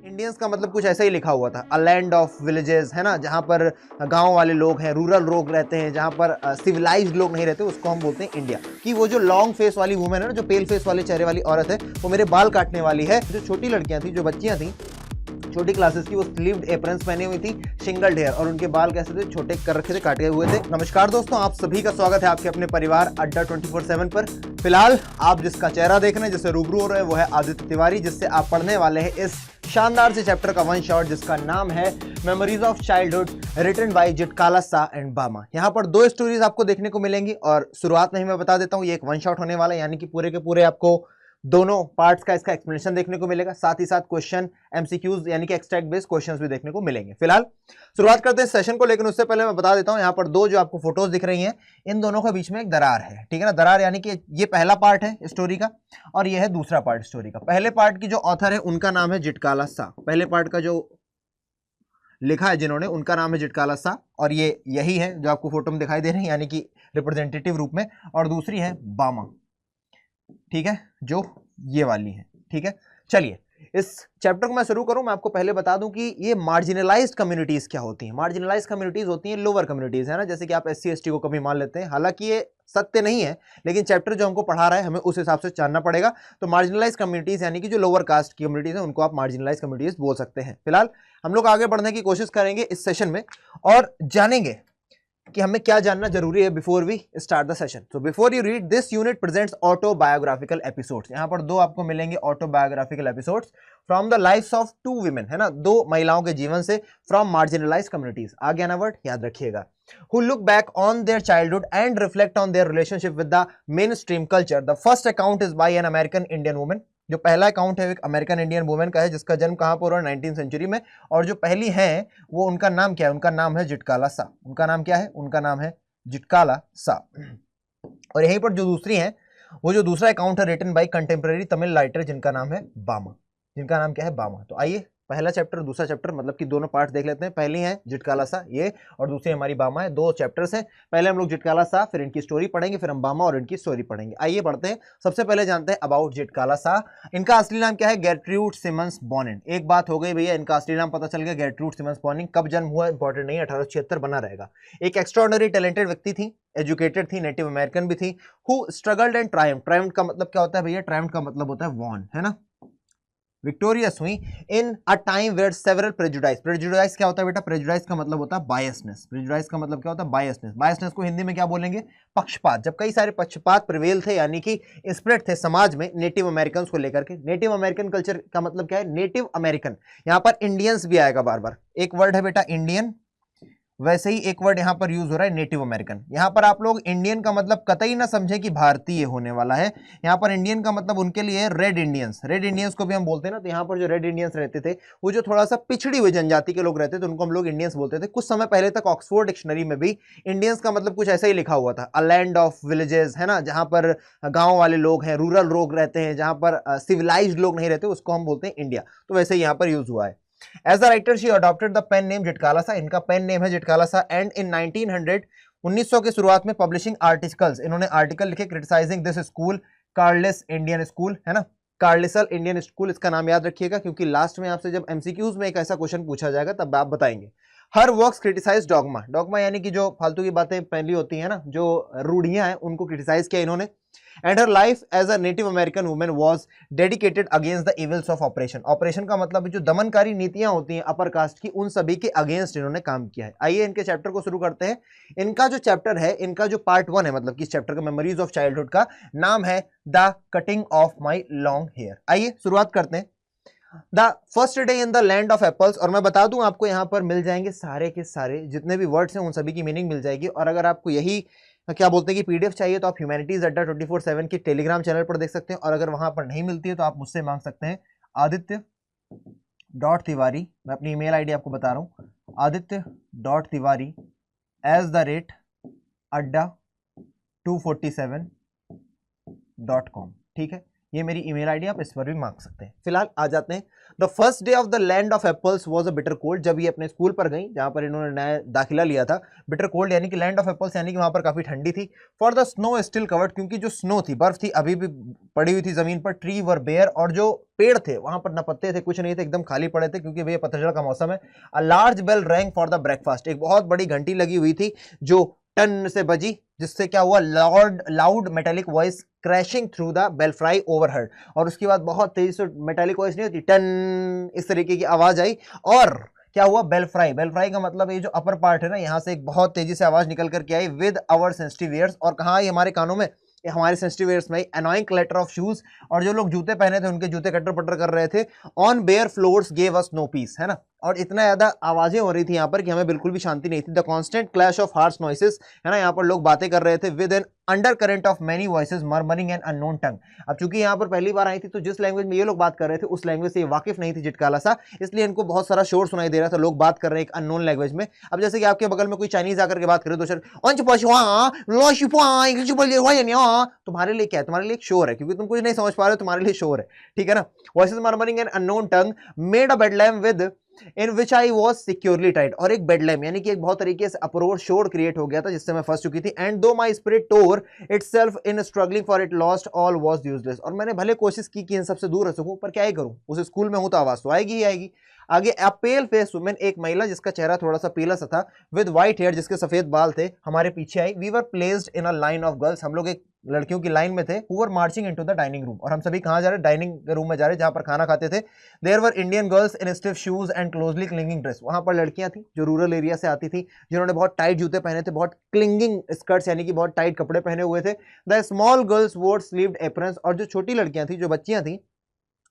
Indians का मतलब कुछ ऐसा ही लिखा हुआ था, अ लैंड ऑफ विलेजेस, है ना, जहाँ पर गांव वाले लोग हैं, रूरल लोग रहते हैं, जहाँ पर सिविलाइज्ड लोग नहीं रहते, उसको हम बोलते हैं इंडिया। कि वो जो लॉन्ग फेस वाली वुमेन है ना, जो पेल फेस वाले चेहरे वाली औरत है, वो मेरे बाल काटने वाली है। जो छोटी लड़कियां थी, जो बच्चियां थी छोटी क्लासेस की, वो स्लीव्ड एप्रन्स पहनी हुई थी, सिंगल हेयर, और उनके बाल कैसे थे, छोटे कर रखे थे, काटे हुए थे। नमस्कार दोस्तों, आप सभी का स्वागत है आपके अपने परिवार अड्डा 24/7 पर। फिलहाल आप जिसका चेहरा देख रहे हैं, जिससे रूबरू हो रहे हैं, वो है आदित्य तिवारी, जिससे आप पढ़ने वाले हैं इस शानदार से चैप्टर का वन शॉट, जिसका नाम है memories of childhood, written by Zitkala Sa and बामा। यहाँ पर दो स्टोरीज आपको देखने को मिलेंगी, और शुरुआत में ही मैं बता देता हूँ, ये एक वन शॉट होने वाला है, यानी कि पूरे के पूरे आपको दोनों पार्ट्स का इसका एक्सप्लेनेशन देखने को मिलेगा, साथ ही साथ क्वेश्चन एमसीक्यूज यानी कि एक्सट्रैक्ट बेस्ड क्वेश्चंस भी देखने को मिलेंगे। फिलहाल शुरुआत करते हैं सेशन को, लेकिन उससे पहले मैं बता देता हूं, यहाँ पर दो जो आपको फोटोज दिख रही हैं, इन दोनों के बीच में एक दरार है, ठीक है ना। दरार यानी कि ये पहला पार्ट है स्टोरी का, और ये है दूसरा पार्ट स्टोरी का। पहले पार्ट की जो ऑथर है उनका नाम है जिटकाला सा, पहले पार्ट का जो लिखा है जिन्होंने, उनका नाम है जिटकाला सा, और ये यही है जो आपको फोटो में दिखाई दे रही है, यानी कि रिप्रेजेंटेटिव रूप में, और दूसरी है बामा, ठीक है, जो ये वाली है, ठीक है। चलिए इस चैप्टर को मैं शुरू करूं, मैं आपको पहले बता दूं कि ये मार्जिनलाइज्ड कम्युनिटीज क्या होती हैं। मार्जिनलाइज्ड कम्युनिटीज होती हैं लोअर कम्युनिटीज, है ना, जैसे कि आप एससी एसटी को कभी मान लेते हैं, हालांकि ये सत्य नहीं है, लेकिन चैप्टर जो हमको पढ़ा रहा है हमें उस हिसाब से जानना पड़ेगा। तो मार्जिनलाइज्ड कम्युनिटीज यानी कि जो लोअर कास्ट की कम्युनिटीज है, उनको आप मार्जिनलाइज्ड कम्युनिटीज बोल सकते हैं। फिलहाल हम लोग आगे बढ़ने की कोशिश करेंगे इस सेशन में, और जानेंगे कि हमें क्या जानना जरूरी है before we start the session. So before you read this unit presents autobiographical episodes. यहाँ पर दो आपको मिलेंगे autobiographical episodes from the lifes of two women, है ना, दो महिलाओं के जीवन से, फ्रॉम मार्जिनलाइज्ड कम्युनिटीज। आगे आना वर्ड याद रखिएगा। Who look back on their childhood and reflect on their relationship with the mainstream culture. The first account is by an American Indian woman. जो पहला अकाउंट है एक अमेरिकन इंडियन वुमेन का है, जिसका जन्म कहां पर हुआ, 19th सेंचुरी में, और जो पहली है वो, उनका नाम क्या है, उनका नाम है जिटकाला सा। उनका नाम क्या है, उनका नाम है जिटकाला सा। और यहीं पर जो दूसरी है, वो जो दूसरा अकाउंट है written by contemporary Tamil writer, जिनका नाम है बामा, जिनका नाम क्या है, बामा। तो आइए पहला चैप्टर दूसरा चैप्टर मतलब कि दोनों पार्ट देख लेते हैं। पहली है जिटकाला सा ये, और दूसरी हमारी बामा है। दो चैप्टर्स हैं, पहले हम लोग जिटकाला सा, फिर इनकी स्टोरी पढ़ेंगे, फिर हम बामा और इनकी स्टोरी पढ़ेंगे। आइए बढ़ते हैं। सबसे पहले जानते हैं अबाउट जिटकाला सा। इनका असली नाम क्या है, गेर्ट्रूड सिमंस बॉनिन। एक बात हो गई भैया, इनका असली नाम पता चल गया, गेर्ट्रूड सिमंस बॉनिन। कब जन्म हुआ इंपॉर्टेंट नहीं है, 1876 बना रहेगा। एक एक्स्ट्राऑर्डिनरी टैलेंटेड व्यक्ति थी, एजुकेटेड थी, नेटिव अमेरिकन भी थी। Who struggled and Triumph. Triumph का मतलब क्या होता है भैया, ट्रायम्फ का मतलब होता है वॉन, है ना, विक्टोरियस हुई in a time where several prejudice. Prejudice क्या होता है बेटा, प्रेजुडाइज का मतलब होता है बायसनेस। प्रेजुडाइज का मतलब क्या होता है, बायसनेस। बायसनेस को हिंदी में क्या बोलेंगे, पक्षपात। जब कई सारे पक्षपात प्रिवेल थे, यानी कि स्प्रेड थे समाज में नेटिव अमेरिकन को लेकर के। नेटिव अमेरिकन कल्चर का मतलब क्या है, नेटिव अमेरिकन। यहां पर इंडियंस भी आएगा बार बार, एक वर्ड है बेटा इंडियन, वैसे ही एक वर्ड यहां पर यूज हो रहा है नेटिव अमेरिकन। यहां पर आप लोग इंडियन का मतलब कतई ना समझे कि भारतीय होने वाला है। यहां पर इंडियन का मतलब उनके लिए रेड इंडियंस, रेड इंडियंस को भी हम बोलते हैं ना। तो यहां पर जो रेड इंडियंस रहते थे, वो जो थोड़ा सा पिछड़ी हुई जनजाति के लोग रहते थे, उनको हम लोग इंडियंस बोलते थे। कुछ समय पहले तक ऑक्सफोर्ड डिक्शनरी में भी इंडियंस का मतलब कुछ ऐसा ही लिखा हुआ था, अ लैंड ऑफ विलेजेस, है ना, जहां पर गांव वाले लोग हैं, रूरल लोग रहते हैं, जहां पर सिविलाइज्ड लोग नहीं रहते, उसको हम बोलते हैं इंडिया। तो वैसे यहां पर यूज हुआ है। As a writer, she adopted the pen name जिटकाला सा। इनका पेन नेम है जिटकाला सा। एंड इन 1900 के शुरुआत में पब्लिशिंग आर्टिकल्स, इन्होंने आर्टिकल लिखे criticising this school, Carlisle Indian school, है ना, कार्लिसल इंडियन स्कूल। इसका नाम याद रखिएगा, क्योंकि लास्ट में आपसे जब एमसीक्यूज में एक ऐसा क्वेश्चन पूछा जाएगा तब आप बताएंगे। Her works criticise dogma. Dogma यानी कि जो फालतू की बातें पहली होती है ना, जो रूढ़ियां हैं, उनको क्रिटिसाइज किया इन्होंने। And her life as a native American women was dedicated against the evils of operation. Operation का मतलब जो दमनकारी नीतियां होती हैं अपर कास्ट की, उन सभी के अगेंस्ट इन्होंने काम किया है। आइए इनके चैप्टर को शुरू करते हैं। इनका जो चैप्टर है, इनका जो पार्ट 1 है, मतलब कि इस चैप्टर का मेमोरीज ऑफ चाइल्डहुड का नाम है the cutting of my long hair. आइए शुरुआत करते हैं। The first day in the land of apples. और मैं बता दूं आपको, यहां पर मिल जाएंगे सारे के सारे जितने भी वर्ड्स हैं, उन सभी की मीनिंग मिल जाएगी। और अगर आपको यही क्या बोलते हैं कि पीडीएफ चाहिए, तो आप ह्यूमैनिटीज अड्डा 24/7 के टेलीग्राम चैनल पर देख सकते हैं। और अगर वहां पर नहीं मिलती है तो आप मुझसे मांग सकते हैं, आदित्य.तिवारी, मैं अपनी ईमेल आईडी आपको बता रहा हूं, आदित्य.तिवारी@अड्डा247.com, ठीक है। ये मेरी ईमेल आईडी, आप इस पर भी मांग सकते हैं। फिलहाल आ जाते हैं, the first day of the land of apples was a bitter cold. जब ये अपने स्कूल पर गई जहां पर इन्होंने नया दाखिला लिया था, बिटर कोल्ड यानी कि लैंड ऑफ एप्पल्स यानी कि वहां पर काफी ठंडी थी। For the snow still covered, क्योंकि जो स्नो थी, बर्फ थी, अभी भी पड़ी हुई थी जमीन पर। ट्री वर बेयर, और जो पेड़ थे वहां पर न पत्ते थे, कुछ नहीं थे, एकदम खाली पड़े थे, क्योंकि भैया पतझड़ का मौसम है। A large bell rang for the breakfast, एक बहुत बड़ी घंटी लगी हुई थी जो टन से बजी, जिससे क्या हुआ, loud metallic voice crashing through the belfry overhead. और उसके बाद बहुत तेजी से मेटेलिक वॉइस नहीं होती, टन, इस तरीके की आवाज आई। और क्या हुआ, बेल्फ्राई, बेल्फ्राई का मतलब ये जो अपर पार्ट है ना, यहां से एक बहुत तेजी से आवाज निकल करके आई विद आवर सेंसिटिव ईयर्स। और कहाँ आई, हमारे कानों में, हमारे सेंसिटिव ईयर्स में। एनोइंग क्लैटर ऑफ शूज, और जो लोग जूते पहने थे उनके जूते कटर पटर कर रहे थे। On bare floors gave us no peace, है ना। और इतना ज्यादा आवाजें हो रही थी यहाँ पर कि हमें बिल्कुल भी शांति नहीं थी। The constant clash of harsh noises, है ना, यहाँ पर लोग बातें कर रहे थे with an undercurrent of many voices murmuring an unknown tongue. अब चूंकि यहाँ पर पहली बार आई थी तो जिस लैंग्वेज में ये लोग बात कर रहे थे उस लैंग्वेज से ये वाकिफ नहीं थी जिटकाला सा, इसलिए इनको बहुत सारा शोर सुनाई दे रहा था, लोग बात कर रहे हैं एक अननोन लैंग्वेज में। अब जैसे कि आपके बगल में कोई चाइनीज आकर के बात करे तो तुम्हारे लिए क्या है, तुम्हारे लिए एक शोर है, क्योंकि तुम कुछ नहीं समझ पा रहे हो, तुम्हारे लिए शोर है, ठीक है ना। Voices murmuring an unknown tongue made a bedlam within which I was securely tied. और एक बेडलैम यानी कि एक बहुत तरीके से अप्रोर शोर क्रिएट हो गया था जिससे मैं फंस चुकी थी। And though my spirit tore itself in struggling for it lost all was useless. और मैंने भले कोशिश की कि इन सबसे दूर रह सकूं, पर क्या ही करूं, उस स्कूल में हूं तो आवाज तो आएगी ही आएगी। आगे अ पेल फेस वुमेन, एक महिला जिसका चेहरा थोड़ा सा पीला सा था, विद व्हाइट हेयर, जिसके सफेद बाल थे, हमारे पीछे आई। We were placed in a line of girls, हम लोग एक लड़कियों की लाइन में थे। Who were marching into the dining room, और हम सभी कहां जा रहे, डाइनिंग रूम में जा रहे जहां पर खाना खाते थे। There were Indian girls in stiff shoes and closely clinging dress, वहां पर लड़कियां थी जो रूरल एरिया से आती थी, जिन्होंने बहुत टाइट जूते पहने थे, बहुत क्लिंगिंग स्कर्ट्स यानी कि बहुत टाइट कपड़े पहने हुए थे। द स्मॉल गर्ल्स वोर स्लीव्ड एप्रन्स, और जो छोटी लड़कियां थी, जो बच्चियां थी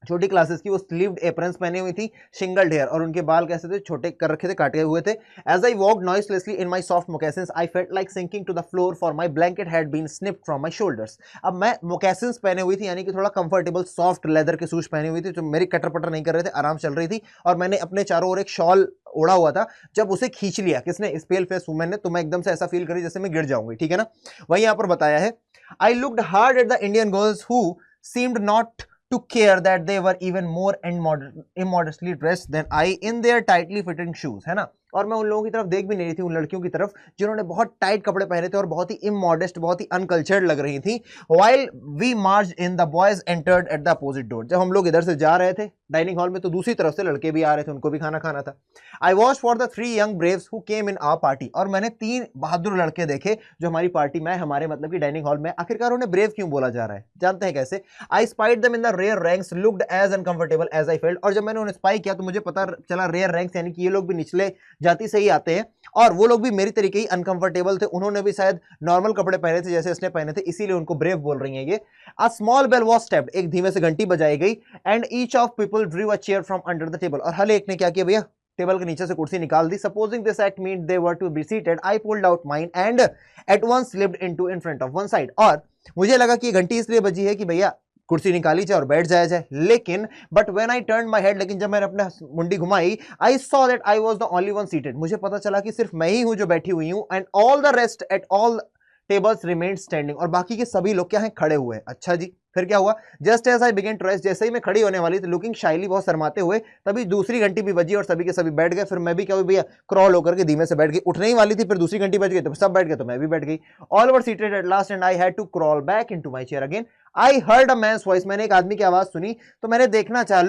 छोटी क्लासेस की, वो स्लीव्ड एप्रन्स पहने हुई थी, सिंगल हेयर, और उनके बाल कैसे थे, छोटे कर रखे थे, काटे हुए थे। As I walk noiselessly in my soft moccasins I felt like sinking to the floor for my blanket had been snipped from my shoulders. अब मैं मोकेसिन्स पहने हुई थी यानी कि थोड़ा कंफर्टेबल सॉफ्ट लेदर के शूज पहने हुई थी, जो मेरी कटर पटर नहीं कर रहे थे, आराम चल रही थी। और मैंने अपने चारों ओर एक शॉल ओढ़ा हुआ था। जब उसे खींच लिया किसने, इस पेल फेस वुमेन ने, तो मैं एकदम से ऐसा फील करी जैसे मैं गिर जाऊंगी, ठीक है ना। वही यहाँ पर बताया है, I looked hard at the Indian girls who seemed not to care that they were even more immodestly dressed than I in their tightly fitting shoes, है ना। और मैं उन लोगों की तरफ देख भी नहीं रही थी, उन लड़कियों की तरफ जिन्होंने बहुत टाइट कपड़े पहने थे और बहुत ही इमॉडेस्ट, बहुत ही अनकल्चर्ड लग रही थी। while we marched in the boys entered at the opposite door, जब हम लोग इधर से जा रहे थे डाइनिंग हॉल में तो दूसरी तरफ से लड़के भी आ रहे थे, उनको भी खाना खाना था। I watched for the 3 young braves who came in our party, और मैंने 3 बहादुर लड़के देखे जो हमारी पार्टी में, हमारे मतलब कि डाइनिंग हॉल में। आखिरकार उन्हें ब्रेव क्यों बोला जा रहा है, जानते हैं कैसे। I spied them in the rear ranks, looked as uncomfortable as I felt, और जब मैंने उन्हें स्पाई किया तो मुझे पता चला रेयर रैंक्स यानी कि ये लोग भी निचले जाति से ही आते हैं, और वो लोग भी मेरी तरीके ही अनकंफर्टेबल थे। उन्होंने भी शायद नॉर्मल कपड़े पहने थे जैसे इसने पहने थे, इसीलिए उनको ब्रेव बोल रही हैं ये। A small bell was tapped, एक धीमे से घंटी बजाई गई। And each of people drew a chair from under the table, और हर एक ने क्या किया भैया, टेबल के नीचे से कुर्सी निकाल दी। Supposing this act mean they were to be seated, I pulled out mine and at once slipped into in front of one side. और मुझे लगा कि ये घंटी इसलिए बजी है कि भैया कुर्सी निकाली जाए और बैठ जाया जाए, लेकिन but when I turn my head, लेकिन जब मैंने अपने मुंडी घुमाई, I saw that I was the only one seated, मुझे पता चला कि सिर्फ मैं ही हूं जो बैठी हुई हूं। And all the rest at all tables remained standing, और बाकी के सभी लोग क्या हैं, खड़े हुए हैं। अच्छा जी, फिर क्या हुआ, just as I began to rest, जैसे ही मैं खड़ी होने वाली थी, लुकिंग शाइली, बहुत शर्माते हुए, तभी दूसरी घंटी भी बजी और सभी के सभी बैठ गए। फिर मैं भी क्या हुई भैया, क्रॉल होकर के धीमे से बैठ गई, उठने ही वाली थी, फिर दूसरी घंटी बज गई तो सब बैठ गए, तो मैं भी बैठ गई। All were seated at last and I had to crawl back into my chair again. I heard a man's voice, मैंने एक आदमी की आवाज सुनी, तो मैंने देखना चाहा,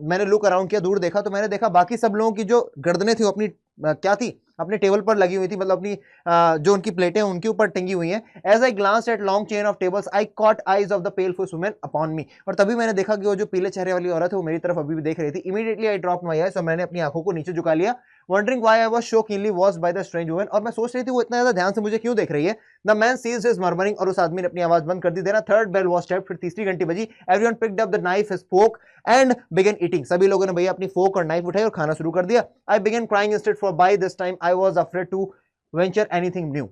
मैंने लुक अराउंड किया, दूर देखा, तो मैंने देखा बाकी सब लोगों की जो गर्दनें थी वो अपनी क्या थी, अपने टेबल पर लगी हुई थी, मतलब अपनी जो उनकी प्लेटें उनके ऊपर टंगी हुई हैं। As I glanced at long chain of tables I caught eyes of the pale face woman upon me, और तभी मैंने देखा कि वो जो पीले चेहरे वाली औरत है वो मेरी तरफ अभी भी देख रही थी। Immediately I dropped my eyes, और मैंने अपनी आंखों को नीचे झुका लिया। Wondering why I was so keenly watched by the strange woman, और मैं सोच रही थी वो इतना ज्यादा ध्यान से मुझे क्यों देख रही है। The man ceased his murmuring, और उस आदमी ने अपनी आवाज बंद कर दी। Then third bell was tapped, फिर तीसरी घंटी बजी। Everyone picked up the knife, his fork and began eating, सभी लोगों ने भैया अपनी फोक और नाइफ उठाई और खाना शुरू कर दिया। I began crying instead, for by this time I was afraid to venture anything new,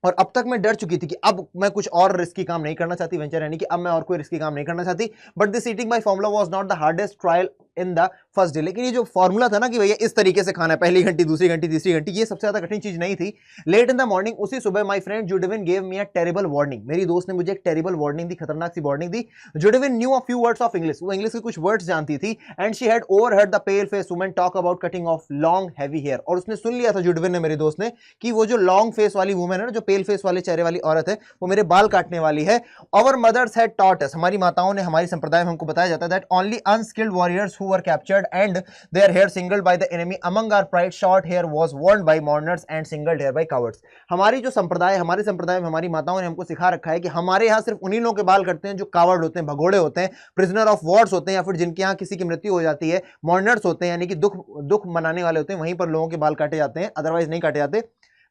और अब तक मैं डर चुकी थी कि अब मैं कुछ और रिस्की काम नहीं करना चाहती, वेंचर यानी कि अब मैं और कोई रिस्की काम नहीं करना चाहती। But this eating by formula was not the hardest trial in the first day. लेकिन ये जो फॉर्मूला था ना कि भैया इस तरीके से खाना है, पहली घंटी, दूसरी घंटी, तीसरी घंटी, ये सबसे ज्यादा कठिन चीज नहीं थी। लेट इन द मॉर्निंग, उसी सुबह my friend Judewin gave me a terrible warning, मेरी दोस्त ने मुझे एक टेरिबल वार्निंग दी, खतरनाक सी वार्निंग दी। Judewin knew a few words of English, वो इंग्लिश के कुछ वर्ड्स जानती थी। And she had overheard the pale face woman talk about cutting of long heavy hair, और उसने सुन लिया था जुडविन ने, मेरी दोस्त ने, कि वो जो लॉन्ग फेस वाली वुमन है ना, जो पेल फेस वाले चेहरे वाली औरत है, वो मेरे बाल काटने वाली है। Our mothers had taught us, हमारी माताओं ने, हमारी संप्रदाय में हमको बताया जाता है that only unskilled warriors who were captured and their hair shingled by the enemy among our pride short hair was worn by mourners and shingled hair by cowards. हमारी जो संप्रदाय, हमारे संप्रदाय में हमारी माताओं ने हमको सिखा रखा है कि हमारे यहाँ सिर्फ उन्हीं लोगों के बाल कटते हैं जो कावर्ड होते हैं, भगोड़े होते हैं, प्रिजनर ऑफ वॉर्स होते हैं, या फिर जिनके यहाँ किसी की मृत्यु हो जाती है, मॉर्नर्स होते हैं, यानी कि दुख मनाने वाले होते हैं, वहीं पर लोगों के बाल काटे जाते हैं, अदरवाइज नहीं काटे जाते।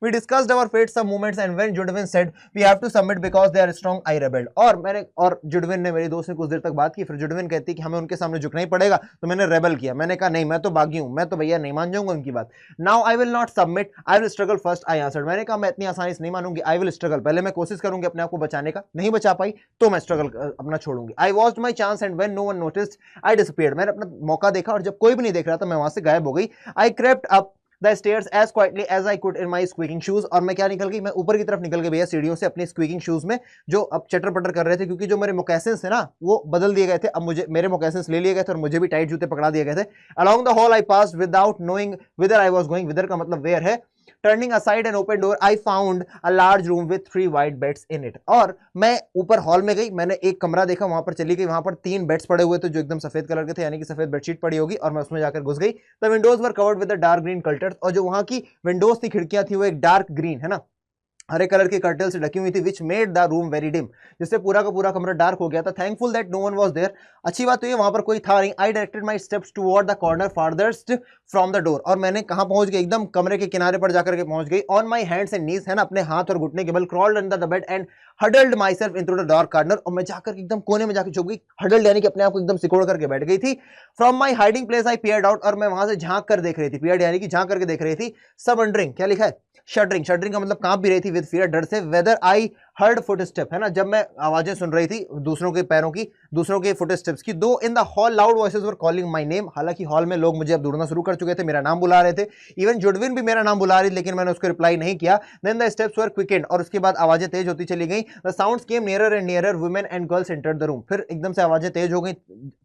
We discussed our fate some moments and when Judwin said we have to submit because they are strong, I rebelled। और जुडविन ने, मेरी दोस्त ने कुछ देर तक बात की, फिर जुडविन कहती कि हमें उनके सामने झुकना ही पड़ेगा, तो मैंने रेबल किया। मैंने कहा नहीं, मैं तो बागी हूं, मैं तो भैया नहीं मान जाऊंगा उनकी बात। Now I will not submit, I will struggle first, I answered. मैंने कहा मैं इतनी आसानी से नहीं मानूंगी, आई विल स्ट्रगल, पहले मैं कोशिश करूंगी अपने आप को बचाने का, नहीं बचा पाई तो मैं स्ट्रगल अपना छोड़ूंगी। I watched my chance and when no one noticed I disappeared, मैंने अपना मौका देखा और जब कोई भी नहीं देख रहा था मैं वहां से गायब हो गई। I crept up the stairs as quietly as I could in my squeaking shoes, और मैं क्या निकल गई, मैं ऊपर की तरफ निकल गई भैया सीढ़ियों से अपने स्क्वीकिंग शूज में, जो अब चटर पटर कर रहे थे, क्योंकि जो मेरे मोकैसिन्स थे ना वो बदल दिए गए थे, अब मुझे मेरे मोकैसिन्स ले लिए गए थे और मुझे भी टाइट जूते पकड़ा दिए गए थे। Along the hall I passed without knowing whither I was going, whither का मतलब वेयर है। Turning aside an open door I found a large room with 3 white beds in it, और मैं ऊपर हॉल में गई, मैंने एक कमरा देखा, वहां पर चली गई, वहां पर 3 बेड्स पड़े हुए थे जो एकदम सफेद कलर के थे, यानी कि सफेद बेडशीट पड़ी होगी, और मैं उसमें जाकर घुस गई। The Windows were covered with the dark green curtains, और जो वहां की विंडोज थी, खिड़कियां थी, वो एक डार्क ग्रीन है ना, हरे कलर के कर्टल से ढकी हुई थी, which made the room very dim, जिससे पूरा का पूरा कमरा डार्क हो गया था। Thankful that no one was there, अच्छी बात तो ये वहां पर कोई था नहीं। I directed my steps toward the corner farthest from the door, और मैंने कहां पहुंच गई, एकदम कमरे के किनारे पर जाकर के पहुंच गई। On my hands and knees, है ना, अपने हाथ और घुटने के बल, crawled under the bed and huddled myself into the dark corner, और मैं जाकर एकदम कोने में जाकर छुप गई। हडल्ड यानी कि अपने आप को एकदम सिकोड़ करके बैठ गई थी। From my hiding place I peered out, और मैं वहां से झांक कर देख रही थी, पियर्ड यानी कि झांक करके देख रही थी। सब वंडरिंग, क्या लिखा है, शडरिंग, शडरिंग का मतलब कांप भी रही थी, विद फियर, डर से। वेदर आई हर्ड फुटस्टेप, है ना, जब मैं आवाजें सुन रही थी दूसरों के पैरों की, दूसरों के फुटस्टेप्स की। दो in the hall loud voices were calling my name, हालांकि हॉल में लोग मुझे अब ढूंढना शुरू कर चुके थे, मेरा नाम बुला रहे थे, इवन जुडविन भी मेरा नाम बुला रही, लेकिन मैंने उसको रिप्लाई नहीं किया। Then the steps were quickened, और उसके बाद आवाजें तेज होती चली गई। The sounds came nearer and nearer, women and girls entered the room, फिर एकदम से आवाजें तेज हो गई,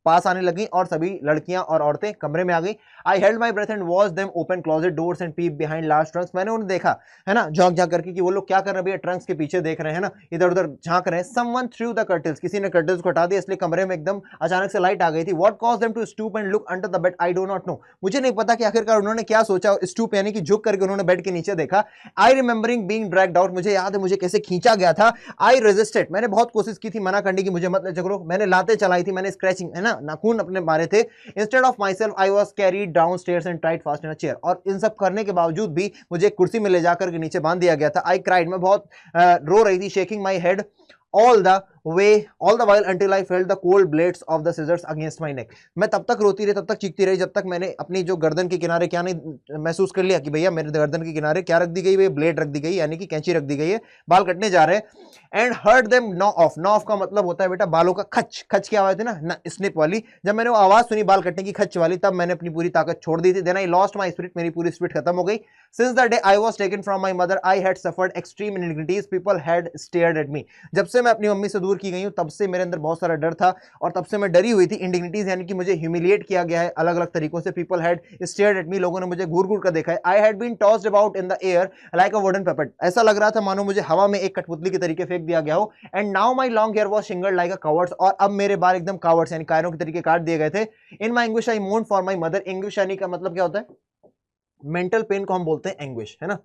पास आने लगी, और सभी लड़कियां और औरतें कमरे में आ गई। I held my breath and watch them open closet doors and peep behind large trunks, मैंने उन्हें देखा, है ना, झांक झांक करके कि वो लोग क्या कर रहे हैं भैया, ट्रंक्स के पीछे देख रहे हैं ना, इधर उधर झांक रहे हैं। समवन थ्रू द कर्टन्स, किसी ने कर्टन्स को हटा दिया, इसलिए कमरे में एकदम अचानक से लाइट आ गई थी। What caused them to stoop and look under the bed, I do not know, मुझे नहीं पता कि आखिरकार उन्होंने क्या सोचा, स्टूप यानी कि झुक करके उन्होंने बेड के नीचे देखा। आई रिमेंबरिंग बीइंग ड्रैग्ड आउट, मुझे याद है मुझे कैसे खींचा गया था। आई रेजिस्टेड, मैंने बहुत कोशिश की थी मना करने की, मुझे मत ले चलो, मैंने लाते चलाई थी, मैंने स्क्रैचिंग, है ना, नाखून अपने मारे थे। Instead of myself I was carried downstairs and tied fast in a chair, और इन सब करने के बावजूद भी मुझे एक कुर्सी में ले जाकर के नीचे बांध दिया गया था। आई क्राइड, मैं बहुत रो रही थी, shaking my head all the while until I felt the cold blades of the scissors against my neck, मैं तब तक रोती रही, तब तक चीखती रही, जब तक मैंने अपनी जो गर्दन के किनारे क्या नहीं महसूस कर लिया कि भैया मेरे गर्दन के किनारे क्या रख दी गई है, ब्लेड रख दी गई, यानी कि कैंची रख दी गई है, बाल कटने जा रहे हैं। एंड हर्ड देम नॉ ऑफ, नॉ ऑफ का मतलब होता है बेटा बालों का खच, खच की आवाज है ना, स्निप वाली, जब मैंने वो आवाज सुनी बाल कटने की खच वाली, तब मैंने अपनी पूरी ताकत छोड़ दी थी। Then I lost my spirit, मेरी पूरी स्पिरिट खत्म हो गई। Since the day I was taken from my mother I had suffered extreme indignities, people had stared at me, जब से मैं अपनी मम्मी से दूर की गई हूं तब से मेरे अंदर बहुत सारा डर था, और तब से मैं डरी हुई थी। इंडिग्निटीज यानी कि मुझे ह्यूमिलिएट किया गया है अलग अलग तरीकों से। People had stared at me, लोगों ने मुझे घूर घूर कर देखा है। I had been tossed about in the air like a wooden puppet, ऐसा लग रहा था मानो मुझे हवा में एक कठपुतली के तरीके फेंक दिया गया हो। And now my long hair was shingled like a cowards, और अब मेरे बाल एकदम कवर्ड्स यानी कायरों के तरीके काट दिए गए थे। In my anguish I mourn for my mother, anguish यानी का मतलब क्या होता है, मेंटल पेन को हम बोलते हैं एंग्विश, है ना,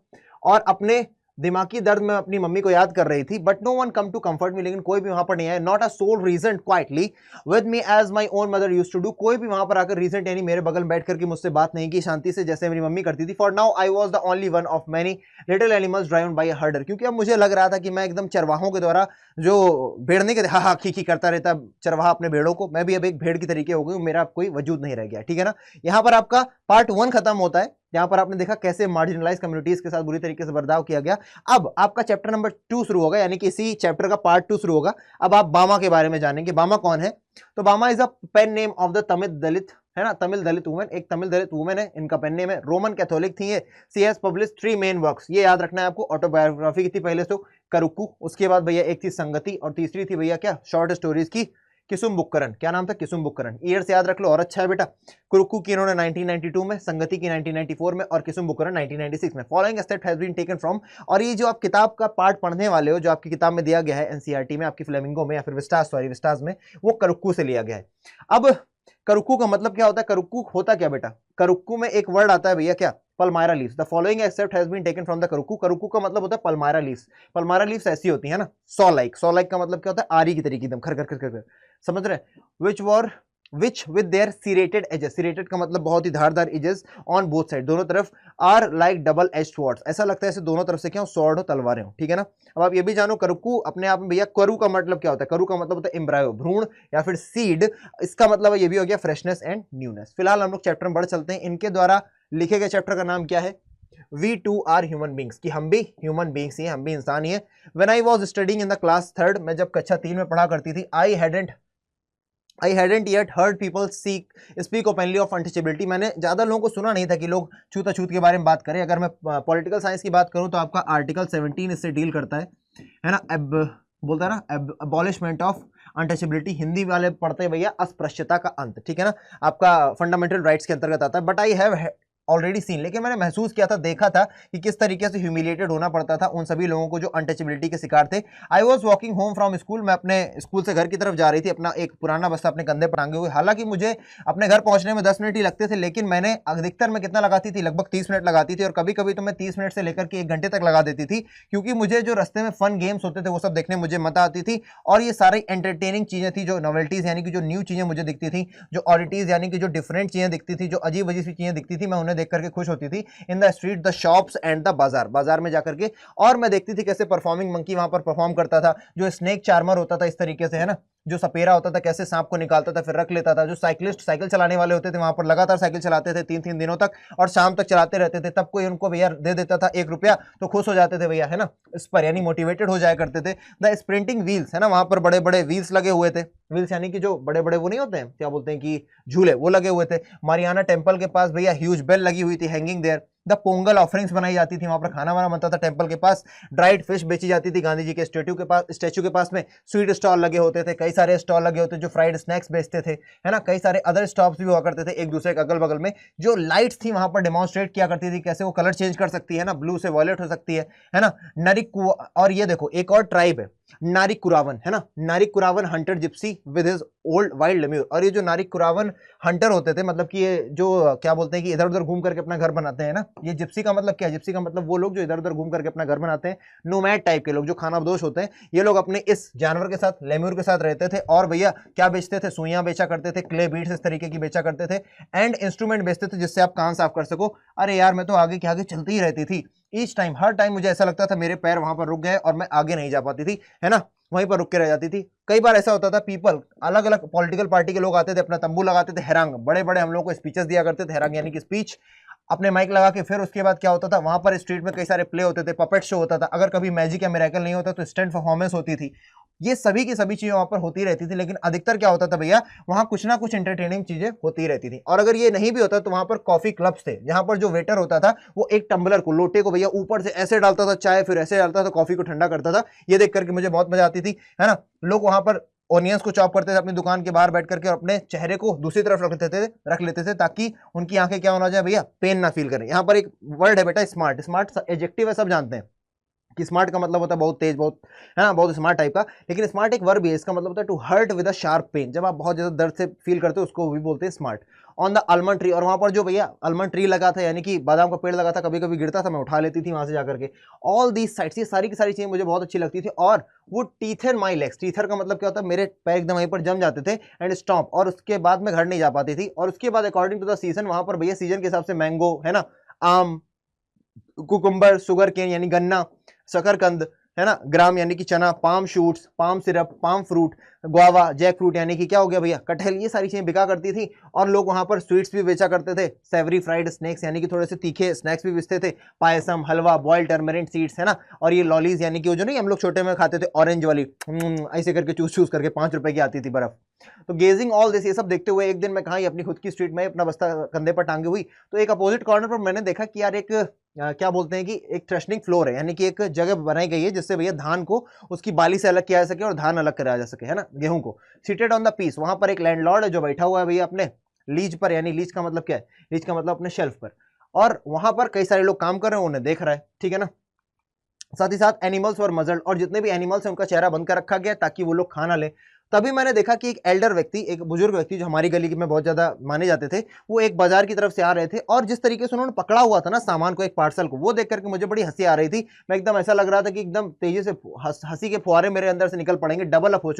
और अपने दिमागी दर्द में अपनी मम्मी को याद कर रही थी। But no one come to comfort me, लेकिन कोई भी वहां पर नहीं आया। Not a soul reason quietly with me as my own mother used to do, कोई भी वहां पर आकर रीजन यानी मेरे बगल में बैठ करके मुझसे बात नहीं की शांति से, जैसे मेरी मम्मी करती थी। For now I was the only one of many little animals driven by अ हर्डर, क्योंकि अब मुझे लग रहा था कि मैं एकदम चरवाहों के द्वारा, जो भेड़ने के हा खी करता रहता चरवाहा अपने भेड़ों को, मैं भी अब एक भेड़ की तरीके हो गई हूं, मेरा कोई वजूद नहीं रह गया, ठीक है ना। यहां पर आपका पार्ट 1 खत्म होता है, जहां पर आपने देखा कैसे मार्जिनलाइज कम्युनिटीज के साथ बुरी तरीके से बर्ताव किया गया। अब आपका चैप्टर नंबर 2 शुरू होगा, यानी कि इसी चैप्टर का पार्ट 2 शुरू होगा। अब आप बामा के बारे में जानेंगे। बामा कौन है? तो Bama is a pen name of the Tamil Dalit है ना, तमिल दलित वुमेन, एक तमिल दलित वुमेन है, इनका पेन नेम है, रोमन कैथोलिक थी ये। सी हैज पब्लिश 3 मेन वर्क्स, ये याद रखना है आपको, ऑटोबायोग्राफी की थी पहले तो करुक्कू, उसके बाद भैया एक थी संगति, और तीसरी थी भैया क्या, शॉर्ट स्टोरीज की किसुम्बुक्करन। क्या नाम था, किसुम्बुक्करन। ईयर्स याद रख लो और अच्छा है बेटा। कुरुक्कू की इन्होंने 1992 में, संगति की 1994 में, और किसुम्बुक्करन 1996 में। Following step has been taken from, और ये जो आप किताब का पार्ट पढ़ने वाले हो, जो आपकी किताब में दिया गया है एनसीईआरटी में, आपकी फ्लेमिंगो में या फिर विस्टास में, वो करुक्कू से लिया गया है। अब करुक्कू का मतलब क्या होता है, करुक्कू होता क्या बेटा, करुक्कू में एक वर्ड आता है भैया क्या, palmyra leaves. The following excerpt has been taken from the Karukku. Karukku का मतलब होता है पल्मायरा लीव्स। पल्मायरा लीव्स ऐसी होती है ना, सॉ लाइक का मतलब क्या होता है, आरी की तरीके एकदम खर खर खर खर, समझ रहे, which with their serrated edges, serrated का मतलब बहुत ही धारदार एजेस, ऑन बोथ साइड, दोनों तरफ, are like double edge swords, ऐसा लगता है ऐसे दोनों तरफ से क्या स्वॉर्ड हो, तलवारें हो, ठीक है ना। अब आप ये भी जानो करुक्कू अपने आप में भैया, करू का मतलब क्या होता है, करू का मतलब होता है एम्ब्रायो, भ्रूण या फिर सीड, इसका मतलब ये भी हो गया फ्रेशनेस एंड न्यूनेस। फिलहाल हम लोग चैप्टर में बढ़ चलते हैं। इनके द्वारा लिखे गए चैप्टर का नाम क्या है, We too are human beings, कि हम भी ह्यूमन बींग्स ही हैं, हम भी इंसान ही हैं। When I was studying in the class 3rd, मैं जब कक्षा 3 में पढ़ा करती थी, I hadn't yet heard people speak openly of untouchability। मैंने ज़्यादा लोगों को सुना नहीं था कि लोग छूत-अछूत के बारे में बात करें। अगर मैं पॉलिटिकल साइंस की बात करूं तो आपका आर्टिकल 17 इससे डील करता है ना, बोलता है ना, अबॉलिशमेंट ऑफ अनटचेबिलिटी, हिंदी वाले पढ़ते हैं भैया अस्पृश्यता का अंत, ठीक है ना, आपका फंडामेंटल राइट्स के अंतर्गत आता है। But I have already seen, लेकिन मैंने महसूस किया था, देखा था कि किस तरीके से ह्यूमिलेटेड होना पड़ता था उन सभी लोगों को जो अनटचेबिलिटी के शिकार थे। I was walking home from school, मैं अपने स्कूल से घर की तरफ जा रही थी, अपना एक पुराना बस्ता अपने कंधे पर टांगे हुए। हालांकि मुझे अपने घर पहुंचने में 10 मिनट ही लगते थे, लेकिन मैंने अधिकतर में कितना लगाती थी, लगभग 30 मिनट लगाती थी, और कभी कभी तो मैं 30 मिनट से लेकर के 1 घंटे तक लगा देती थी, क्योंकि मुझे जो रास्ते में फन गेम्स होते थे वो सब देखने मुझे मजा आती थी, और ये सारी एंटरटेनिंग चीजें थी, जो नॉवेल्टीज यानी कि जो न्यू चीजें मुझे दिखती थी, जो ऑडिटीज यानी कि जो डिफरेंट चीजें दिखती थी, जो अजीब अजीब सी चीजें दिखती थी, मैं उन्हें देख करके खुश होती थी। In the street, the shops and the बाजार में जाकर के, और मैं देखती थी कैसे परफॉर्मिंग मंकी वहां पर परफॉर्म करता था, जो स्नेक चार्मर होता था इस तरीके से, है ना, जो सपेरा होता था कैसे सांप को निकालता था फिर रख लेता था, जो साइकिलिस्ट साइकिल चलाने वाले होते थे वहां पर लगातार साइकिल चलाते थे 3-3 दिनों तक, और शाम तक चलाते रहते थे, तब कोई उनको भैया दे देता था 1 रुपया तो खुश हो जाते थे भैया, है ना, इस पर यानी मोटिवेटेड हो जाया करते थे। द स्प्रिंटिंग व्हील्स, है ना, वहां पर बड़े बड़े व्हील्स लगे हुए थे, व्हील्स यानी कि जो बड़े बड़े वो नहीं होते हैं, क्या बोलते हैं कि झूले, वो लगे हुए थे। मारियाना टेम्पल के पास भैया ह्यूज बेल लगी हुई थी, hanging there. The Pongal offerings बनाई जाती थी, वहां पर खाना वाना बनता था टेंपल के पास। ड्राइड फिश बेची जाती थी, गांधी जी के स्टैचू के पास में स्वीट स्टॉल लगे होते थे, कई सारे स्टॉल लगे होते जो फ्राइड स्नैक्स बेचते थे, है ना, कई सारे अदर स्टॉप्स भी हुआ करते थे एक दूसरे के अगल बगल में। जो लाइट्स थी वहां पर डेमोन्स्ट्रेट किया करती थी कैसे वो कलर चेंज कर सकती है ना, ब्लू से वॉयलेट हो सकती है ना, नरिक। और ये देखो एक और ट्राइब है नारिक कुरावन, है ना, Narik Kuravan hunter gypsy with his old wild lemur. और ये जो नारिक कुरावन हंटर होते थे, मतलब कि ये जो क्या बोलते हैं कि इधर उधर घूम करके अपना घर बनाते हैं ना, ये जिप्सी का मतलब क्या है, जिप्सी का मतलब वो लोग जो इधर उधर घूम करके अपना घर बनाते हैं, नोमैड टाइप के लोग जो खानाबदोश होते हैं, ये लोग अपने इस जानवर के साथ, लेम्यूर के साथ रहते थे। और भैया क्या बेचते थे, सुइयां बेचा करते थे, क्ले बीड्स इस तरीके की बेचा करते थे, एंड इंस्ट्रूमेंट बेचते थे जिससे आप कान साफ कर सको। अरे यार मैं तो आगे के आगे चलती ही रहती थी, ईच टाइम, हर टाइम मुझे ऐसा लगता था मेरे पैर वहां पर रुक गए और मैं आगे नहीं जा पाती थी, है ना, वहीं पर रुक के रह जाती थी। कई बार ऐसा होता था, पीपल अलग अलग पॉलिटिकल पार्टी के लोग आते थे, अपना तंबू लगाते थे, हैरांग बड़े बड़े हम लोग को स्पीचेस दिया करते थे, हैरांग यानी कि स्पीच, अपने माइक लगा के। फिर उसके बाद क्या होता था, वहां पर स्ट्रीट में कई सारे प्ले होते थे, पपेट शो होता था, अगर कभी मैजिक या मिरेकल नहीं होता तो स्टंट परफॉर्मेंस होती थी। ये सभी की सभी चीजें वहां पर होती रहती थी, लेकिन अधिकतर क्या होता था भैया, वहां कुछ ना कुछ एंटरटेनिंग चीजें होती रहती थी। और अगर ये नहीं भी होता तो वहां पर कॉफी क्लब्स थे, जहां पर जो वेटर होता था वो एक टम्बलर को, लोटे को भैया ऊपर से ऐसे डालता था चाय, फिर ऐसे डालता था कॉफी को ठंडा करता था। ये देख करके मुझे बहुत मजा आती थी, है ना। लोग वहां पर ऑनियंस को चॉप करते थे अपनी दुकान के बाहर बैठ करके, और अपने चेहरे को दूसरी तरफ रख लेते थे ताकि उनकी आंखें क्या होना जाए भैया, पेन ना फील करें। यहाँ पर एक वर्ड है बेटा स्मार्ट, स्मार्ट एडजेक्टिव है, सब जानते हैं कि स्मार्ट का मतलब होता है बहुत तेज, बहुत, है ना, बहुत स्मार्ट टाइप का। लेकिन स्मार्ट एक वर्ब है, इसका मतलब होता है to hurt with a sharp pain, जब आप बहुत ज्यादा दर्द से फील करते हो उसको भी बोलते हैं smart. On the almond tree, और वहां पर जो भैया आलमंड ट्री लगा था यानी कि बादाम का पेड़ लगा था, कभी कभी गिरता था, मैं उठा लेती थी वहां से जाकर के। ऑल दीज साइट्स, ये सारी की सारी चीजें मुझे बहुत अच्छी लगती थी। और वो टीथर माई लेग्स, टीथर का मतलब क्या होता है, मेरे पैर एकदम वहीं पर जम जाते थे, एंड स्टॉम्प, और उसके बाद मैं घर नहीं जा पाती थी। और उसके बाद अकॉर्डिंग टू द सीजन, वहां पर भैया सीजन के हिसाब से मैंगो, है ना, आम, कुकुम्बर, शुगर केन यानी गन्ना, शकरकंद, है ना, ग्राम यानी कि चना, palm shoots, palm syrup, palm fruit, guava, jackfruit यानी कि क्या हो गया भैया, कटहल, ये सारी चीजें बिका करती थी। और लोग वहां पर स्वीट्स भी बेचा करते थे, सेवरी फ्राइड स्नैक्स यानी कि थोड़े से तीखे स्नैक्स भी बेचते थे, पायसम, हलवा, बॉइल्ड टर्मरिक सीड्स, है ना, और ये लॉलीज यानी कि वो जो नहीं हम लोग छोटे में खाते थे ऑरेंज वाली, ऐसे करके चूस चूस करके 5 रुपए की आती थी बर्फ। तो गेजिंग ऑल दिस, ये सब देखते हुए एक दिन मैं कहा अपनी खुद की स्ट्रीट में अपना बस्ता कंधे पर टांगे हुई, तो एक अपोजिट कॉर्नर पर मैंने देखा कि यार एक क्या बोलते हैं कि एक थ्रेशनिंग फ्लोर है, यानी कि एक जगह बनाई गई है जिससे भैया धान को उसकी बाली से अलग किया जा सके और धान अलग कराया जा सके, है ना, गेहूं को। सीटेड ऑन द पीस, वहां पर एक लैंडलॉर्ड है जो बैठा हुआ है भैया अपने लीज पर, यानी लीज का मतलब क्या है, लीज का मतलब अपने शेल्फ पर, और वहां पर कई सारे लोग काम कर रहे हैं, उन्हें देख रहा है, ठीक है ना। साथ ही साथ एनिमल्स और मजल्ड, और जितने भी एनिमल्स हैं उनका चेहरा बंद कर रखा गया ताकि वो लोग खाना ले। तभी मैंने देखा कि एक एल्डर व्यक्ति, एक बुजुर्ग व्यक्ति जो हमारी गली में बहुत ज्यादा माने जाते थे, वो एक बाजार की तरफ से आ रहे थे, और जिस तरीके से उन्होंने पकड़ा हुआ था ना सामान को, एक पार्सल को, वो देख करके मुझे बड़ी हंसी आ रही थी। मैं एकदम ऐसा लग रहा था कि एकदम तेजी से हंसी के फुहारे मेरे अंदर से निकल पड़ेंगे, डबल अप हो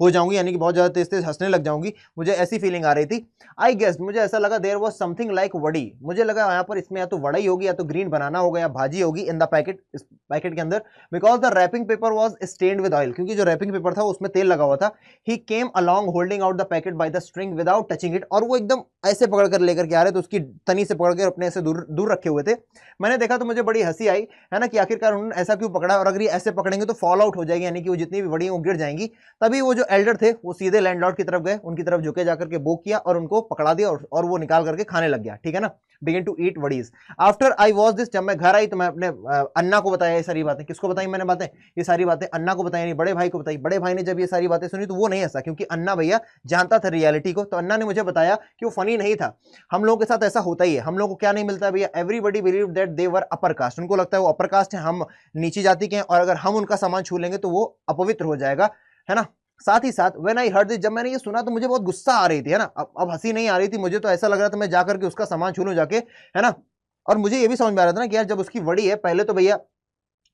जाऊंगी, यानी कि बहुत ज्यादा तेज तेज हंसने लग जाऊंगी, मुझे ऐसी फीलिंग आ रही थी। आई गेस, मुझे ऐसा लगा देयर वाज समथिंग लाइक वड़ी, मुझे लगा यहाँ पर इसमें या तो वड़ई होगी, या तो ग्रीन बनाना होगा, या भाजी होगी इन द पैकेट, इस पैकेट के अंदर, because the wrapping paper was stained with oil, क्योंकि जो रैपिंग पेपर था उसमें तेल लगा हुआ था। ही केम along holding out the packet by the string without touching it, और वो एकदम ऐसे पकड़ कर लेकर के आ रहे थे, उसकी तनी से पकड़ कर अपने से दूर दूर रखे हुए थे। मैंने देखा तो मुझे बड़ी हंसी आई, है ना, कि आखिरकार उन्होंने ऐसा क्यों पकड़ा, और अगर ये ऐसे पकड़ेंगे तो फॉल आउट हो जाएगी, यानी कि वो जितनी भी बड़ी वो गिर जाएंगी। तभी वो जो एल्डर थे वो सीधे लैंडलॉर्ड की तरफ गए, उनकी तरफ झुके जाकर के बो किया और उनको पकड़ा दिया, और वो निकाल करके खाने लग गया, ठीक है ना, begin to eat vadais. After I watch this, जब मैं घर आई तो मैं अपने अन्ना को बताया ये सारी बातें। किसको बताई मैंने बातें, ये सारी बातें अन्ना को बताई, बड़े भाई को बताई। बड़े भाई ने जब ये सारी बातें सुनी तो वो नहीं हंसा, क्योंकि अन्ना भैया जानता था रियलिटी को। तो अन्ना ने मुझे बताया कि वो फनी नहीं था, हम लोगों के साथ ऐसा होता ही है। हम लोगों को क्या नहीं मिलता भैया, everybody believe that they were upper caste, उनको लगता है वो अपर कास्ट है, हम नीची जाति के हैं, और अगर हम उनका सामान छू लेंगे तो वो अपवित्र हो जाएगा, है ना। साथ ही साथ व्हेन आई हर्ड दिस, जब मैंने ये सुना तो मुझे बहुत गुस्सा आ रही थी, है ना। अब हंसी नहीं आ रही थी, मुझे तो ऐसा लग रहा था मैं जाकर के उसका सामान छू लूं जाके, है ना। और मुझे ये भी समझ में आ रहा था ना कि यार जब उसकी वड़ी है, पहले तो भैया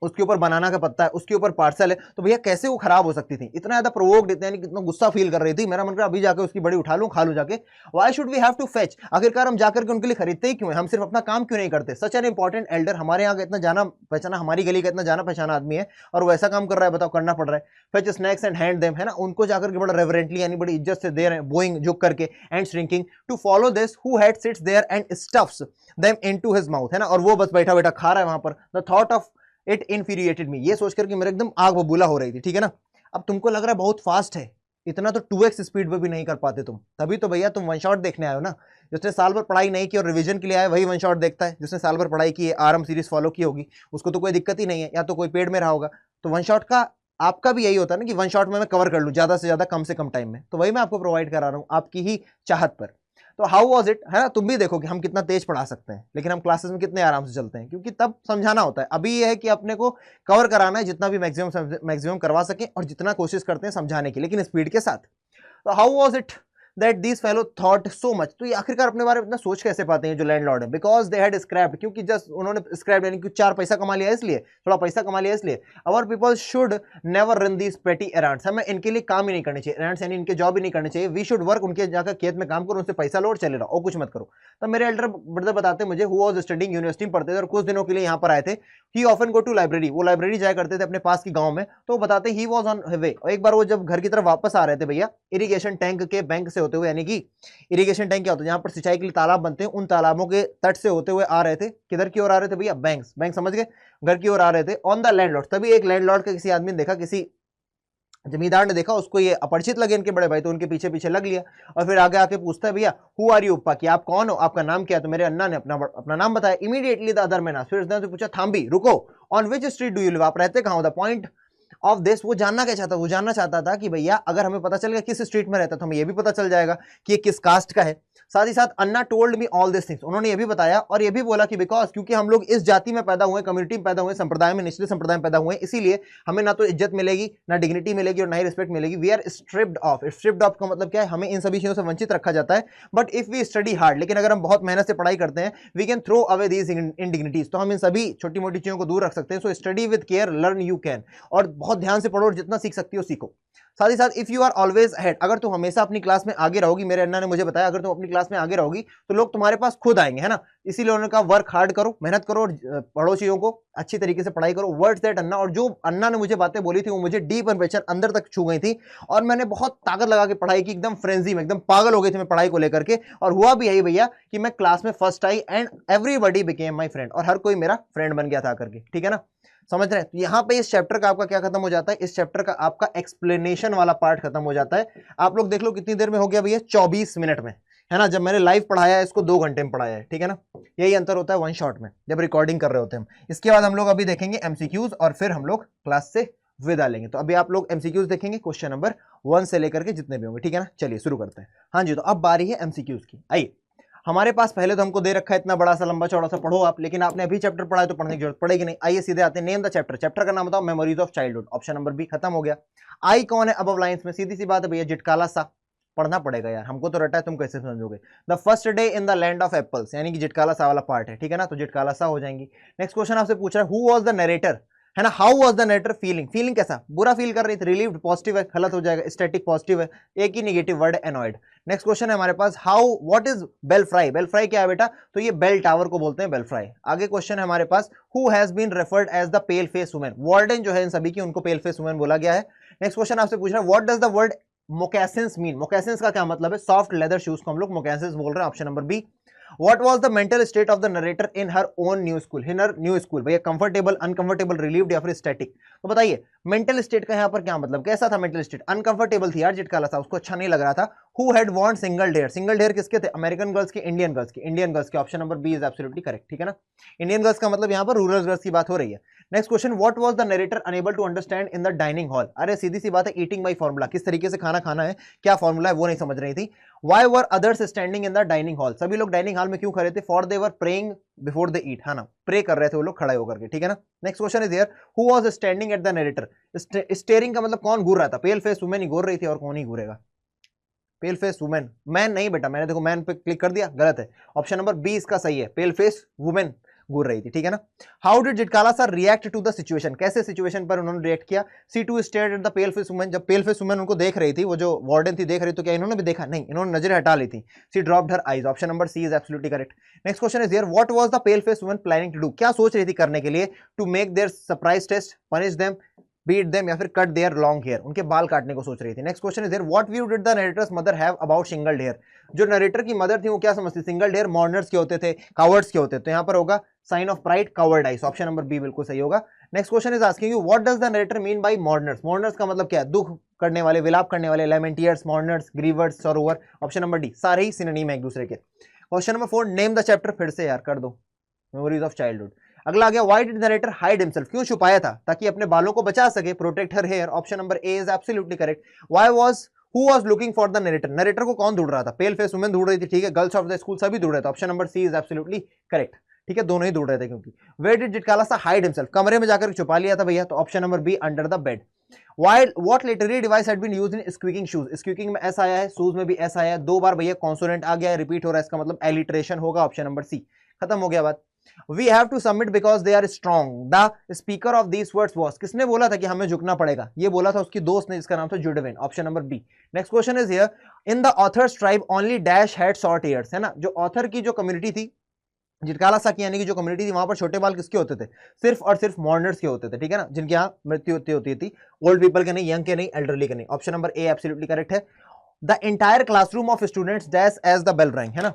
उसके ऊपर बनाना का पत्ता है, उसके ऊपर पार्सल है, तो भैया कैसे वो खराब हो सकती थी। इतना ज्यादा प्रोवोक्ड, इतना कितना गुस्सा फील कर रही थी, मेरा मन कर अभी जाकर उसकी बड़ी उठा लूं, खा लूं जाके। Why should we have to fetch, आखिरकार हम जाकर के उनके लिए खरीदते ही क्यों है, हम सिर्फ अपना काम क्यों नहीं करते। सच एन इंपॉर्टेंट एल्डर, हमारे यहाँ का इतना जाना पहचाना, हमारी गली का इतना जाना पहचाना आदमी है, और वो ऐसा काम कर रहा है, बताओ, करना पड़ रहा है। Fetch snacks and hand them, है ना, उनको जाकर के बड़ा रेवरेंटली यानी बड़ी इज्जत से दे रहे हैं, बोइंग झुक करके, and shrinking to follow this who had sits there and stuffs them into his mouth, है ना, और वो बस बैठा बैठा खा रहा है वहां पर। द थॉट ऑफ इट इन्फीरिएटेड मी, ये सोचकर कि मेरे एकदम आग बबूला हो रही थी, ठीक है ना। अब तुमको लग रहा है बहुत फास्ट है, इतना तो 2x स्पीड पे भी नहीं कर पाते तुम, तभी तो भैया तुम वन शॉट देखने आए हो ना। जिसने साल भर पढ़ाई नहीं की और रिवीजन के लिए आया वही वन शॉट देखता है, जिसने साल भर पढ़ाई की है, आरएम सीरीज फॉलो की होगी, उसको तो कोई दिक्कत ही नहीं है, या तो कोई पेड में रहा होगा। तो वन शॉट का आपका भी यही होता है ना कि वन शॉट में मैं कवर कर लूं ज्यादा से ज्यादा कम से कम टाइम में, तो वही मैं आपको प्रोवाइड करा रहा हूं आपकी ही चाहत पर। तो हाउ वाज इट, है ना, तुम भी देखो कि हम कितना तेज पढ़ा सकते हैं, लेकिन हम क्लासेस में कितने आराम से चलते हैं, क्योंकि तब समझाना होता है। अभी ये है कि अपने को कवर कराना है जितना भी मैक्सिमम करवा सके, और जितना कोशिश करते हैं समझाने की, लेकिन स्पीड के साथ। तो how was it that this fellow thought so much, तो ये आखिरकार अपने बारे में इतना सोच कैसे पाते हैं जो लैंडलॉर्ड है। बिकॉज दे हैड स्क्रैप्ड, क्योंकि जस्ट उन्होंने स्क्रैप्ड यानी कि 4 पैसा कमा लिया इसलिए, थोड़ा पैसा कमा लिया इसलिए। अवर people should never run these पेटी एरांड्स, हमें इनके लिए काम ही नहीं करने चाहिए, एरांड्स यानी इनके जॉब ही नहीं करने चाहिए। वी शुड वर्क, उनके जाकर खेत में काम करो, उनसे पैसा लो और चले रहो, और कुछ मत करो। तब मेरे एल्डर ब्रदर बताते मुझे, हु वाज स्टडीइंग, यूनिवर्सिटी में पढ़ते थे और कुछ दिनों के लिए यहाँ पर आए थे। He often go to library, वो लाइब्रेरी जाया करते थे अपने पास की गांव में। तो बताते ही वाज ऑन वे, और एक बार वो जब घर की तरफ वापस आ रहे थे भैया, इरिगेशन टैंक के बैंक से होते हुए, यानी कि इरिगेशन टैंक क्या होता है, जहां पर सिंचाई के लिए तालाब बनते हैं, उन तालाबों के तट से होते हुए आ रहे थे। किधर की ओर आ रहे थे भैया, बैंक समझ गए, घर की ओर आ रहे थे। ऑन द लैंडलॉर्ड, तभी एक लैंडलॉर्ड का किसी आदमी ने देखा, किसी जमींदार ने देखा, उसको ये अपरिचित लगे इनके बड़े भाई, तो उनके पीछे पीछे लग लिया, और फिर आगे आके पूछता है, भैया हु आर यू उप्पा, कि आप कौन हो, आपका नाम क्या है। तो मेरे अन्ना ने अपना नाम बताया। Immediately the other man asked, फिर उसने पूछा, थांबी, रुको, on which street do you live, आप रहते कहां हो। द पॉइंट ऑफ दिस, वो जानना क्या चाहता, वो जानना चाहता था कि भैया अगर हमें पता चल गया किस स्ट्रीट में रहता, तो हमें ये भी पता चल जाएगा कि ये किस कास्ट का है। साथ ही साथ Anna told me all this things, उन्होंने ये भी बताया और ये भी बोला कि बिकॉज, क्योंकि हम लोग इस जाति में पैदा हुए, कम्युनिटी में पैदा हुए, संप्रदाय में, निचले संप्रदाय में पैदा हुए, इसीलिए हमें ना तो इज्जत मिलेगी, ना डिग्निटी मिलेगी, और ना ही रिस्पेक्ट मिलेगी। We are stripped of, stripped of का मतलब क्या है, हमें इन सभी चीजों से वंचित रखा जाता है। But if we study hard, लेकिन अगर हम बहुत मेहनत से पढ़ाई करते हैं, we can throw away these indignities, तो हम इन सभी छोटी मोटी चीजों को दूर रख सकते हैं। So study with care, learn you can, और बहुत ध्यान से पढ़ो और जितना सीख सकती हो सीखो। साथ ही साथ if you are always ahead, अगर तुम हमेशा अपनी क्लास में आगे रहोगी, मेरे अन्ना ने मुझे बताया अगर तुम अपनी क्लास में आगे रहोगी तो लोग तुम्हारे पास खुद आएंगे, है ना। इसीलिए उन्होंने कहा वर्क हार्ड करो, मेहनत करो और पढ़ो चीजों को, अच्छी तरीके से पढ़ाई करो। वर्ड्स दैट अन्ना, और जो अन्ना ने मुझे बातें बोली थी वो मुझे डीप इम्प्रेशन अंदर तक छू गई थी और मैंने बहुत ताकत लगा के पढ़ाई की, एकदम फ्रेंजी में, एकदम पागल हो गई थी मैं पढ़ाई को लेकर के। और हुआ भी यही भैया कि मैं क्लास में first I and everybody became my friend, और हर कोई मेरा फ्रेंड बन गया था करके, ठीक है ना। समझ रहे हैं। तो यहाँ पे इस चैप्टर का आपका क्या खत्म हो जाता है, इस चैप्टर का आपका एक्सप्लेनेशन वाला पार्ट खत्म हो जाता है। आप लोग देख लो कितनी देर में हो गया भैया, 24 मिनट में, है ना। जब मैंने लाइव पढ़ाया है इसको 2 घंटे में पढ़ाया है, ठीक है ना। यही अंतर होता है वन शॉट में जब रिकॉर्डिंग कर रहे होते हैं हम। इसके बाद हम लोग अभी देखेंगे एमसीक्यूज और फिर हम लोग क्लास से विदा लेंगे। तो अभी आप लोग एमसीक्यूज देखेंगे क्वेश्चन नंबर 1 से लेकर के जितने भी होंगे, ठीक है ना। चलिए शुरू करते हैं। हाँ जी, तो अब बारी है एमसीक्यूज की। आइए, हमारे पास पहले तो हमको दे रखा है इतना बड़ा सा लंबा चौड़ा सा पढ़ो आप, लेकिन आपने अभी चैप्टर पढ़ा है तो पढ़ने की जरूरत पड़ेगी नहीं। आइए सीधे आते हैं, नेम द चैप्टर। चैप्टर का नाम बताओ, memories of childhood. Option number B खत्म हो गया। आई कौन है अबव लाइंस में, सीधी सी बात है भैया, जिटकाला सा। पढ़ना पड़ेगा यार, हमको तो रटा है, तुम कैसे समझोगे। The first day in the land of apples, यानी कि जिटकाला सा वाला पार्ट है, ठीक है ना, तो जिटकाला सा हो जाएंगी। नेक्स्ट क्वेश्चन आपसे पूछ रहा है हु वाज द नरेटर, है ना। How was the narrator feeling, feeling कैसा, बुरा फील कर रही थी। रिलीव्ड पॉजिटिव है, गलत हो जाएगा। स्टैटिक पॉजिटिव है, एक ही negative word annoyed. Next question है हमारे पास, how what is belfry, belfry क्या है बेटा, तो ये बेल टावर को बोलते हैं बेल फ्राई। आगे क्वेश्चन है हमारे पास, who has been referred as the pale face women, warden जो है इन सभी की, उनको पेल फेस वुमेन बोला गया है। नेक्स्ट क्वेश्चन आपसे पूछ रहा है what does the word moccasins mean, moccasins का क्या मतलब है, सॉफ्ट लेदर शूज को हम लोग मोकैसिन्स बोल रहे हैं। Option number B. What was the mental state of the narrator in her own new school? In her new school, भैया कंफर्टेबल, अनकंफर्टेबल, रिलीव्ड या फिर स्टैटिक। तो बताइए मेंटल स्टेट का यहाँ पर क्या मतलब, कैसा था मेंटल स्टेट, अनकंफर्टेबल थी यार जिटकाला सा, उसको अच्छा नहीं लग रहा था। Who had worn single hair, single hair किसके थे, अमेरिकन गर्ल्स के, इंडियन गर्ल्स के, इंडियन गर्ल्स के। Option number B is absolutely correct, ठीक है ना। इंडियन गर्ल्स का मतलब यहाँ पर रूरल गर्ल्स की बात हो रही है। Next question, what was the narrator unable to understand in the dining hall, अरे सीधी सी बात है, ईटिंग बाय फॉर्मूला, किस तरीके से खाना खाना है, क्या फॉर्मूला है वो नहीं समझ रही थी। Why were others standing in the dining hall, सभी लोग डाइनिंग हॉल में क्यों खड़े थे, for they were praying before they eat, है ना, प्रे कर रहे थे वो लोग खड़े होकर के, ठीक है ना। Next question is here, who was standing at the narrator, steering का मतलब कौन घूर रहा था, पेल फेस वुमेन ही घूर रही थी, और कौन ही घूरेगा, पेल फेस वुमेन, मैन नहीं बेटा, मैंने देखो मैन पे क्लिक कर दिया, गलत है। ऑप्शन नंबर बी इसका सही है, पेल फेस वुमेन घूर रही थी, ठीक है ना। How did Zitkala Sa react to the situation, कैसे सिचुएशन पर उन्होंने रिएक्ट किया। She too stared at the pale face women, जब पेल फेस वुमेन उनको देख रही थी, वो जो वार्डन थी देख रही, तो क्या इन्होंने भी देखा, नहीं, इन्होंने नजरें हटा ली थी। She dropped her eyes, option number C is absolutely correct. Next question is here, what was the pale face women planning to do, क्या सोच रही थी करने के लिए, to make their surprise test, punish them, beat them, या फिर cut their long hair, उनके बाल काटने को सोच रही थी। Next question is here, what view did the narrator's mother have about single hair, जो नरेटर की मदर थी वो क्या समझती, सिंगल हेयर मॉडर्न्स के होते थे, कावर्ड्स के होते थे, तो यहाँ पर होगा sign of pride coward eyes, option number B बिल्कुल सही होगा। Next question is asking you what does the narrator mean by moderns, moderns का मतलब क्या है, दुख करने वाले, विलाप करने वाले, लेमेंटियर्स, मॉडर्न्स, ग्रीवर्स, सरोवर, ऑप्शन नंबर डी, सारे ही सिनोनिम है एक दूसरे के। Question number 4, name the chapter, फिर से यार कर दो, मेमोरीज ऑफ चाइल्डहुड। अगला आ गया, why did narrator hide himself, क्यों छुपाया था, ताकि अपने बालों को बचा सके, protect her hair, option number A is absolutely correct. Why was who was looking for the narrator, narrator को कौन ढूंढ रहा था, पेल फेस वुमेन ढूंढ रही थी, ठीक है, गर्ल्स ऑफ द स्कूल सभी ढूंढ रहे थे, option number C is absolutely correct, ठीक है, दोनों ही ढूंढ रहे थे क्योंकि। वेयर डिड जिटकाला सा हाइड हिमसेल्फ, कमरे में जाकर छुपा लिया था भैया, तो option number B under the bed. What literary device had been used in squeaking shoes, squeaking में एस आया है, शूज में भी एस आया है, 2 बार भैया कॉन्सोनेंट आ गया है, रिपीट हो रहा है, इसका मतलब एलिट्रेशन होगा, ऑप्शन नंबर सी, खत्म हो गया बात। We have to submit because they are strong. The speaker of these words was, किसने बोला था कि हमें झुकना पड़ेगा, ये बोला था उसकी दोस्त ने जिसका नाम था Judewin, option number B. Next question is here, in the authors tribe only dash had short ears, है ना, जो ऑथर की जो कम्युनिटी थी, जिटकाला सा की यानी कि जो कम्युनिटी थी, वहां पर छोटे बाल किसके होते थे, सिर्फ और सिर्फ मॉडर्न्स के होते थे, ठीक है ना, जिनके यहाँ मृत्यु होती थी, ओल्ड पीपल के नहीं, यंग के नहीं, एल्डरली के नहीं, option number A absolutely correct है। The entire classroom of students dash as the bell rang, है ना,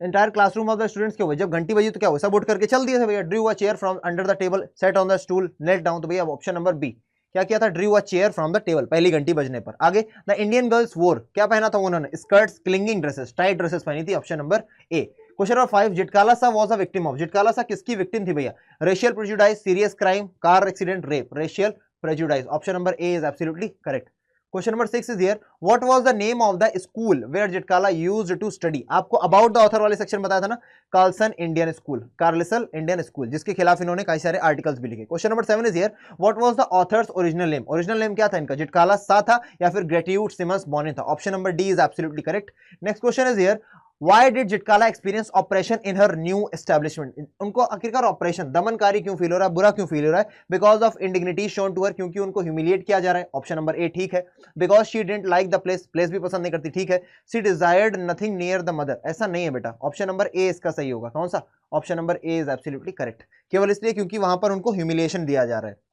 entire classroom of the students क्या हुआ, जब घंटी बजी तो क्या हुआ, सब उठ करके चल दिए थे भैया। Drew a chair from under the table, set on the stool, net down, तो भैया ऑप्शन नंबर बी, क्या किया था, Drew a chair from the table, पहली घंटी बजने पर। आगे, द इंडियन गर्ल्स वोर, क्या पहना था उन्होंने, skirts, clinging dresses, tight dresses पहनी थी, option number A. Question number 5, Zitkala Sa was a victim of, Zitkala Sa किसकी विक्टिम थी भैया, racial prejudice, serious crime, car accident, rape, racial prejudice, option number A is absolutely correct. Question number 6 is here, what was the name of the school where Zitkala used to study, आपको about the author वाले section बताया था ना, Carlsen Indian school, Carlisle Indian school, जिसके खिलाफ इन्होंने कई सारे आर्टिकल्स भी लिखे। Question number 7 is here, what was the authors original name, original name क्या था इनका, जिटकाला सा था या फिर ग्रेटिट्यूड सिमंस बॉनी था, option number D is absolutely correct. Next question is here, Why did Zitkala experience oppression in her new establishment? उनको आखिरकार ऑपरेशन दमनकारी क्यों फील हो रहा है, बुरा क्यों फील हो रहा है? Because of indignity shown to her, क्योंकि उनको ह्यूमिलिएट किया जा रहा है। ऑप्शन नंबर ए ठीक है। Because she didn't like the place, place भी पसंद नहीं करती, ठीक है। She desired nothing near the mother, ऐसा नहीं है बेटा। ऑप्शन नंबर ए इसका सही होगा। कौन सा? Option number A is absolutely correct. केवल इसलिए क्योंकि वहां पर उनको ह्यूमिलिएशन दिया जा रहा है।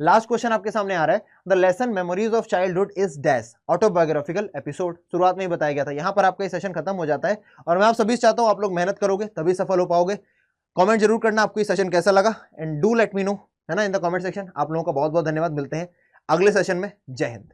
लास्ट क्वेश्चन आपके सामने आ रहा है, the lesson memories of childhood is dash autobiographical episode. शुरुआत में ही बताया गया था। यहां पर आपका सेशन खत्म हो जाता है और मैं आप सभी से चाहता हूं आप लोग मेहनत करोगे तभी सफल हो पाओगे। कमेंट जरूर करना आपको ये सेशन कैसा लगा and do let me know, है ना, इन द कमेंट सेक्शन। आप लोगों का बहुत बहुत धन्यवाद। मिलते हैं अगले सेशन में। जय हिंद।